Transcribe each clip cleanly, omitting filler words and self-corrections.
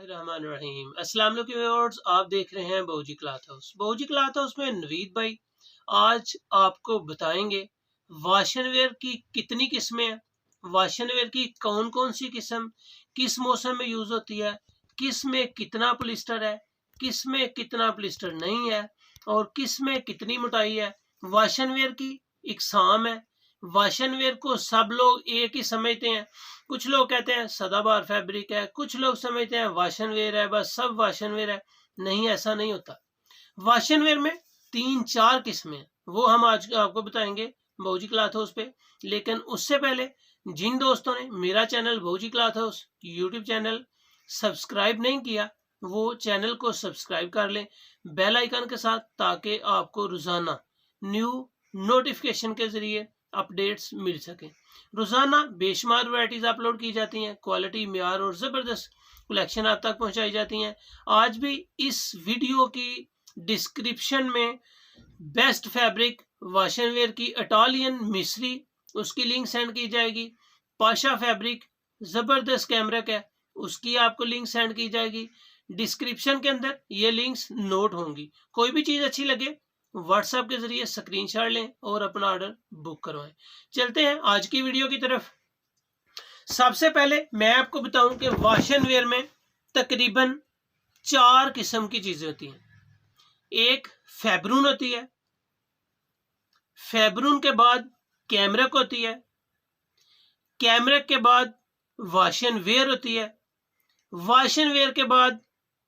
बिस्मिल्लाहिर्रहमानिर्रहीम। अस्सलाम वालेकुम व्यूअर्स, आप देख रहे हैं बहूजी क्लॉथ हाउस। बहूजी क्लॉथ हाउस में नवीद भाई आज आपको बताएंगे वाशनवेयर की कितनी किस्में हैं, वाशनवेयर की कौन कौन सी किस्म किस मौसम में यूज होती है, किस में कितना पॉलिस्टर है, किस में कितना पॉलिस्टर नहीं है और किस में कितनी मोटाई है। वाशनवेयर की इकसाम है। वाशनवेयर को सब लोग एक ही समझते हैं। कुछ लोग कहते हैं सदाबहार फैब्रिक है, कुछ लोग समझते हैं वाशनवेयर है, बस सब वाशनवेयर है। नहीं, ऐसा नहीं होता। वाशनवेयर में 3-4 किस्में हैं, वो हम आज आपको बताएंगे बहूजी क्लॉथ हाउस पे। लेकिन उससे पहले जिन दोस्तों ने मेरा channel Bahuji cloth house YouTube channel subscribe नहीं किया, वो चैनल को सब्सक्राइब कर लें बेल आइकन के साथ, ताकि आपको रोजाना न्यू नोटिफिकेशन के जरिए अपडेट्स मिल सके। रोजाना बेशुमार वैरायटीज अपलोड की जाती हैं, क्वालिटी, म्यार और ज़बरदस्त कलेक्शन आप तक पहुंचाई जाती हैं। आज भी इस वीडियो की डिस्क्रिप्शन में बेस्ट फैब्रिक वाशनवेयर की इटालियन मिस्री, उसकी लिंक सेंड की जाएगी। पाशा फैब्रिक ज़बरदस्त कैमरक है, उसकी आपको लिंक सेंड की जाएगी। डिस्क्रिप्शन के अंदर ये लिंक्स नोट होंगी। कोई भी चीज़ अच्छी लगे व्हाट्सएप के जरिए स्क्रीनशॉट लें और अपना ऑर्डर बुक करवाएं। चलते हैं आज की वीडियो की तरफ। सबसे पहले मैं आपको बताऊं कि वाशनवेयर में तकरीबन 4 किस्म की चीजें होती हैं। एक फैब्रून होती है, फैब्रून के बाद कैमरक होती है, कैमरक के बाद वाशनवेयर होती है, वाशनवेयर के बाद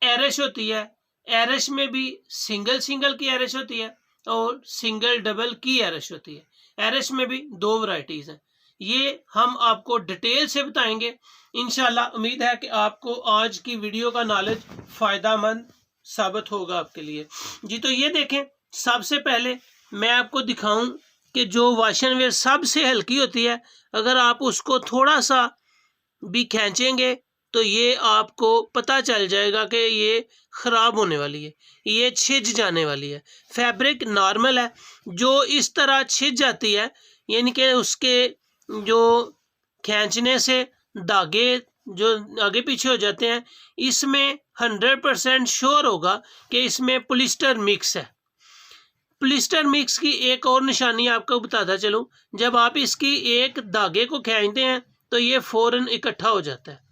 एरश होती है। एरश में भी सिंगल सिंगल की एरश होती है और सिंगल डबल की एरश होती है। एरश में भी 2 वैरायटीज हैं। ये हम आपको डिटेल से बताएंगे इंशाल्लाह। उम्मीद है कि आपको आज की वीडियो का नॉलेज फायदामंद साबित होगा आपके लिए जी। तो ये देखें, सबसे पहले मैं आपको दिखाऊं कि जो वाशनवेयर सबसे हल्की होती है, अगर आप उसको थोड़ा सा भी खींचेंगे तो ये आपको पता चल जाएगा कि ये ख़राब होने वाली है, ये छिज जाने वाली है। फैब्रिक नॉर्मल है, जो इस तरह छिज जाती है, यानी कि उसके जो खींचने से धागे जो आगे पीछे हो जाते हैं, इसमें 100% श्योर होगा कि इसमें पॉलिस्टर मिक्स है। पॉलिस्टर मिक्स की एक और निशानी आपको बताता चलूँ, जब आप इसकी एक धागे को खींचते हैं तो ये फ़ौरन इकट्ठा हो जाता है,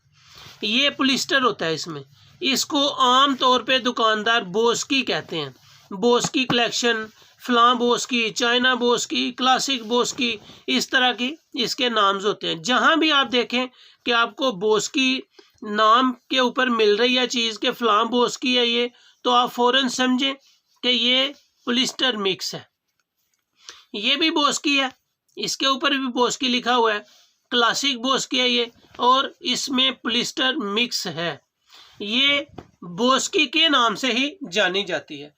ये पॉलिस्टर होता है इसमें। इसको आम तौर पे दुकानदार बोस्की कहते हैं। बोस्की कलेक्शन, फ्लां बोस्की, चाइना बोस्की, क्लासिक बोस्की, इस तरह की इसके नाम्स होते हैं। जहां भी आप देखें कि आपको बोस्की नाम के ऊपर मिल रही है चीज़ के फ्लां बोस्की है ये, तो आप फ़ौरन समझें कि ये पॉलिस्टर मिक्स है। ये भी बोस्की है, इसके ऊपर भी बोस्की लिखा हुआ है, क्लासिक बोस्की है ये, और इसमें पॉलिस्टर मिक्स है। ये बोस्की के नाम से ही जानी जाती है।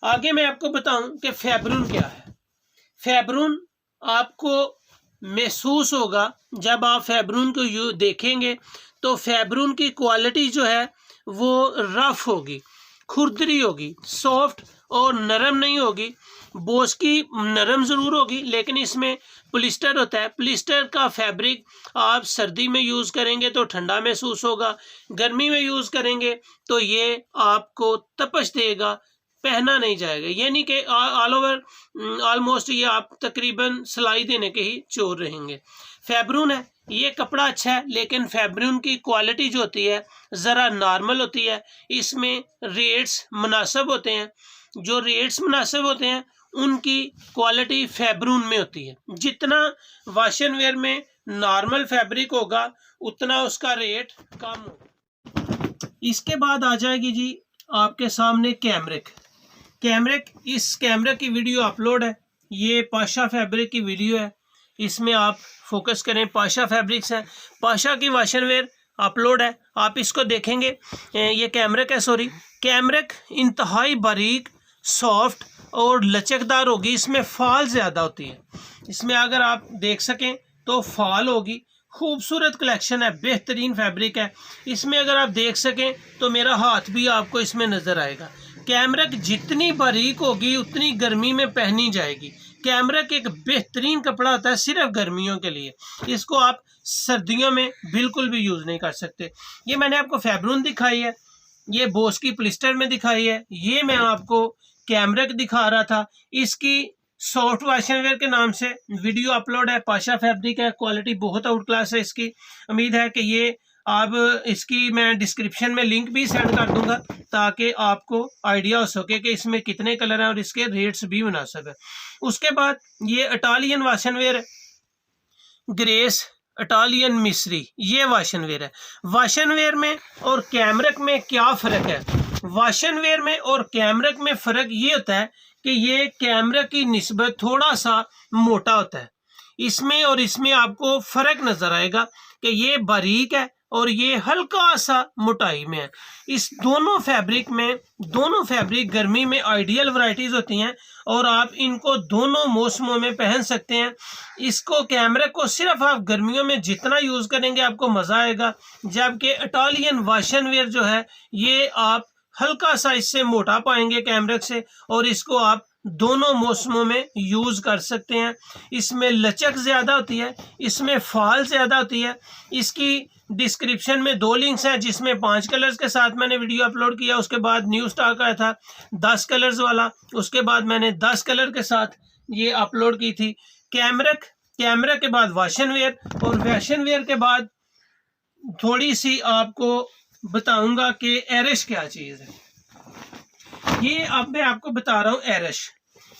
आगे मैं आपको बताऊं कि फैब्रून क्या है। फैब्रून आपको महसूस होगा जब आप फैब्रून को देखेंगे, तो फैब्रून की क्वालिटी जो है वो रफ होगी, खुरदरी होगी, सॉफ्ट और नरम नहीं होगी। बोस्की नरम ज़रूर होगी, लेकिन इसमें पॉलिस्टर होता है। पॉलिस्टर का फैब्रिक आप सर्दी में यूज़ करेंगे तो ठंडा महसूस होगा, गर्मी में यूज़ करेंगे तो ये आपको तपश देगा, पहना नहीं जाएगा। यानी कि ऑल ओवर ऑलमोस्ट ये आप तकरीबन सिलाई देने के ही चोर रहेंगे। फैब्रून है, ये कपड़ा अच्छा है, लेकिन फैब्रून की क्वालिटी जो होती है ज़रा नॉर्मल होती है। इसमें रेट्स मुनासिब होते हैं, जो रेट्स मुनासिब होते हैं उनकी क्वालिटी फैब्रून में होती है। जितना वाशनवेयर में नॉर्मल फैब्रिक होगा उतना उसका रेट कम होगा। इसके बाद आ जाएगी जी आपके सामने कैमरक। कैमरक, इस कैमरक की वीडियो अपलोड है, ये पाशा फैब्रिक की वीडियो है। इसमें आप फोकस करें, पाशा फैब्रिक्स है, पाशा की वाशनवेयर अपलोड है, आप इसको देखेंगे। ये कैमरक है, सॉरी, कैमरक इंतहाई बारीक, सॉफ्ट और लचकदार होगी। इसमें फॉल ज़्यादा होती है, इसमें अगर आप देख सकें तो फॉल होगी। खूबसूरत कलेक्शन है, बेहतरीन फैब्रिक है। इसमें अगर आप देख सकें तो मेरा हाथ भी आपको इसमें नज़र आएगा। कैमरक जितनी बारीक होगी उतनी गर्मी में पहनी जाएगी। कैमरक एक बेहतरीन कपड़ा होता है सिर्फ गर्मियों के लिए, इसको आप सर्दियों में बिल्कुल भी यूज़ नहीं कर सकते। ये मैंने आपको फैब्रून दिखाई है। ये बोस की प्लिस्टर में दिखाई है। ये मैं आपको कैमरिक दिखा रहा था, इसकी सॉफ्ट वाशनवेयर के नाम से वीडियो अपलोड है। पाशा फैब्रिक है, क्वालिटी बहुत आउट क्लास है इसकी। उम्मीद है कि ये आप इसकी मैं डिस्क्रिप्शन में लिंक भी सेंड कर दूंगा ताकि आपको आइडिया हो सके कि इसमें कितने कलर हैं और इसके रेट्स भी मुनासिब है। उसके बाद ये इटालियन वाशनवेयर ग्रेस इटालियन मिस्री, ये वाशनवेयर है। वाशनवेयर में और कैमरिक में क्या फ़र्क है? वाशनवेयर में और कैमरिक में फ़र्क ये होता है कि ये कैमरिक की निस्बत थोड़ा सा मोटा होता है। इसमें और इसमें आपको फ़र्क नज़र आएगा कि ये बारीक है और ये हल्का सा मोटाई में है। इस दोनों फैब्रिक गर्मी में आइडियल वैरायटीज़ होती हैं और आप इनको दोनों मौसमों में पहन सकते हैं। इसको कैमरे को सिर्फ आप गर्मियों में जितना यूज़ करेंगे आपको मज़ा आएगा, जबकि इटालियन वाशनवेयर जो है ये आप हल्का सा इससे मोटा पाएंगे कैमरिक से, और इसको आप दोनों मौसमों में यूज़ कर सकते हैं। इसमें लचक ज़्यादा होती है, इसमें फॉल ज़्यादा होती है। इसकी डिस्क्रिप्शन में 2 लिंक्स हैं, जिसमें 5 कलर्स के साथ मैंने वीडियो अपलोड किया। उसके बाद न्यू स्टॉक आया था 10 कलर्स वाला, उसके बाद मैंने 10 कलर के साथ ये अपलोड की थी। कैमरा के बाद वाशनवेयर, और वाशनवेयर के बाद थोड़ी सी आपको बताऊंगा कि एरिश क्या चीज़ है। ये अब मैं आपको बता रहा हूँ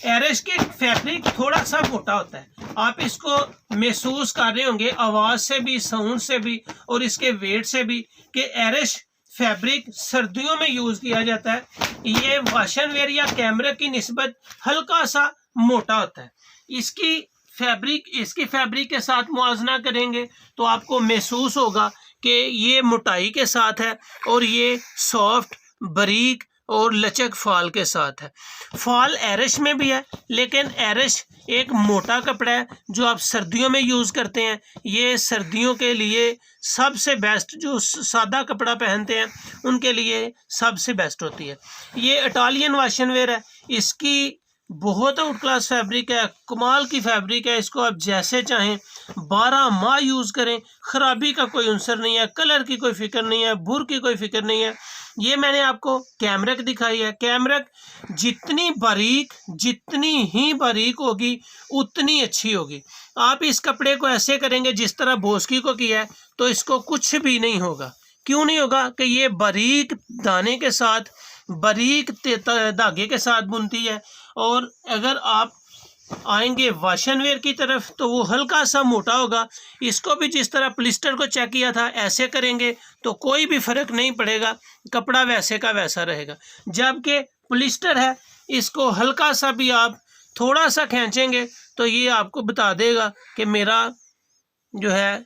एरिश के फैब्रिक थोड़ा सा मोटा होता है। आप इसको महसूस कर रहे होंगे आवाज़ से भी, साउंड से भी और इसके वेट से भी कि एरिश फैब्रिक सर्दियों में यूज़ किया जाता है। ये वाशनवेयर या कैमरे की निस्बत हल्का सा मोटा होता है। इसकी फैब्रिक के साथ मुआवजना करेंगे तो आपको महसूस होगा कि ये मोटाई के साथ है और ये सॉफ्ट, बारीक और लचक फॉल के साथ है। फॉल एरिश में भी है, लेकिन एरिश एक मोटा कपड़ा है जो आप सर्दियों में यूज़ करते हैं। ये सर्दियों के लिए सबसे बेस्ट, जो सादा कपड़ा पहनते हैं उनके लिए सबसे बेस्ट होती है। ये इटालियन वाशनवेयर है, इसकी बहुत आउट क्लास फैब्रिक है, कमाल की फैब्रिक है। इसको आप जैसे चाहें 12 माह यूज़ करें, ख़राबी का कोई अंसर नहीं है, कलर की कोई फिक्र नहीं है, बुर की कोई फिक्र नहीं है। ये मैंने आपको कैमरिक दिखाई है। कैमरिक जितनी ही बारीक होगी उतनी अच्छी होगी। आप इस कपड़े को ऐसे करेंगे जिस तरह बोस्की को किया है तो इसको कुछ भी नहीं होगा। क्यों नहीं होगा? कि ये बारीक दाने के साथ, बारीक धागे के साथ बुनती है। और अगर आप आएंगे वाशनवेयर की तरफ तो वो हल्का सा मोटा होगा। इसको भी जिस तरह प्लिस्टर को चेक किया था ऐसे करेंगे तो कोई भी फ़र्क नहीं पड़ेगा, कपड़ा वैसे का वैसा रहेगा। जबकि प्लिस्टर है, इसको हल्का सा भी आप थोड़ा सा खींचेंगे तो ये आपको बता देगा कि मेरा जो है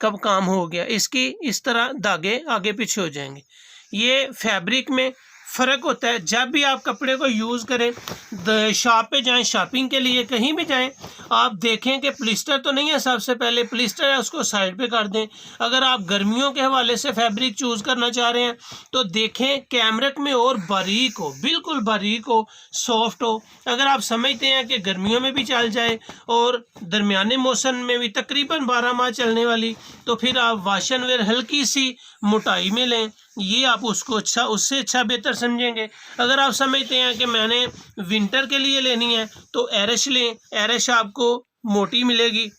कब काम हो गया। इसकी इस तरह धागे आगे पीछे हो जाएंगे। ये फैब्रिक में फ़र्क होता है। जब भी आप कपड़े को यूज़ करें, शॉप पे जाएं, शॉपिंग के लिए कहीं भी जाएं, आप देखें कि प्लिस्टर तो नहीं है। सबसे पहले प्लिस्टर है उसको साइड पे कर दें। अगर आप गर्मियों के हवाले से फैब्रिक चूज़ करना चाह रहे हैं तो देखें कैमरिक में और बारीक हो, बिल्कुल बारीक हो, सॉफ्ट हो। अगर आप समझते हैं कि गर्मियों में भी चल जाए और दरमियाने मौसम में भी तकरीबन 12 माह चलने वाली, तो फिर आप वाशनवेयर हल्की सी मोटाई में लें। ये आप उसको उससे अच्छा बेहतर समझेंगे। अगर आप समझते हैं कि मैंने विंटर के लिए लेनी है तो एरिश लें, एरिश आपको मोटी मिलेगी।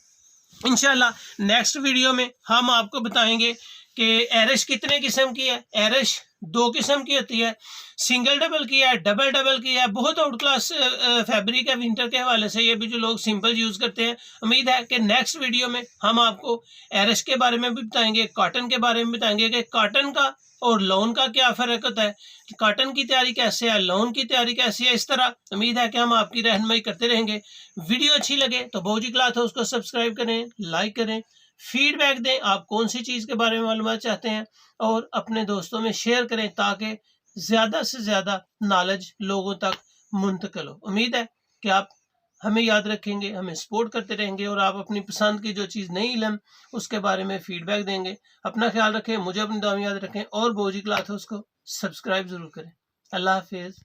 इंशाल्लाह नेक्स्ट वीडियो में हम आपको बताएंगे कि एरिश कितने किस्म की है। एरिश 2 किस्म की होती है, सिंगल डबल की है, डबल की है। बहुत आउट क्लास फैब्रिक है विंटर के हवाले से, ये भी जो लोग सिंपल यूज़ करते हैं। उम्मीद है कि नेक्स्ट वीडियो में हम आपको एरिश के बारे में भी बताएंगे, कॉटन के बारे में बताएंगे कि कॉटन का और लॉन का क्या फ़र्क होता है, कॉटन की तैयारी कैसे है, लॉन की तैयारी कैसी है। इस तरह उम्मीद है कि हम आपकी रहनुमाई करते रहेंगे। वीडियो अच्छी लगे तो बोजी क्लॉथ हाउस को सब्सक्राइब करें, लाइक करें, फीडबैक दें आप कौन सी चीज़ के बारे में मालूमात चाहते हैं, और अपने दोस्तों में शेयर करें ताकि ज़्यादा से ज़्यादा नॉलेज लोगों तक मुंतकिल हो। उम्मीद है कि आप हमें याद रखेंगे, हमें सपोर्ट करते रहेंगे और आप अपनी पसंद की जो चीज़ नहीं इल्म उसके बारे में फ़ीडबैक देंगे। अपना ख्याल रखें, मुझे अपनी दुआ में याद रखें और बोजी क्लॉथ हाउस को सब्सक्राइब ज़रूर करें। अल्लाह हाफिज़।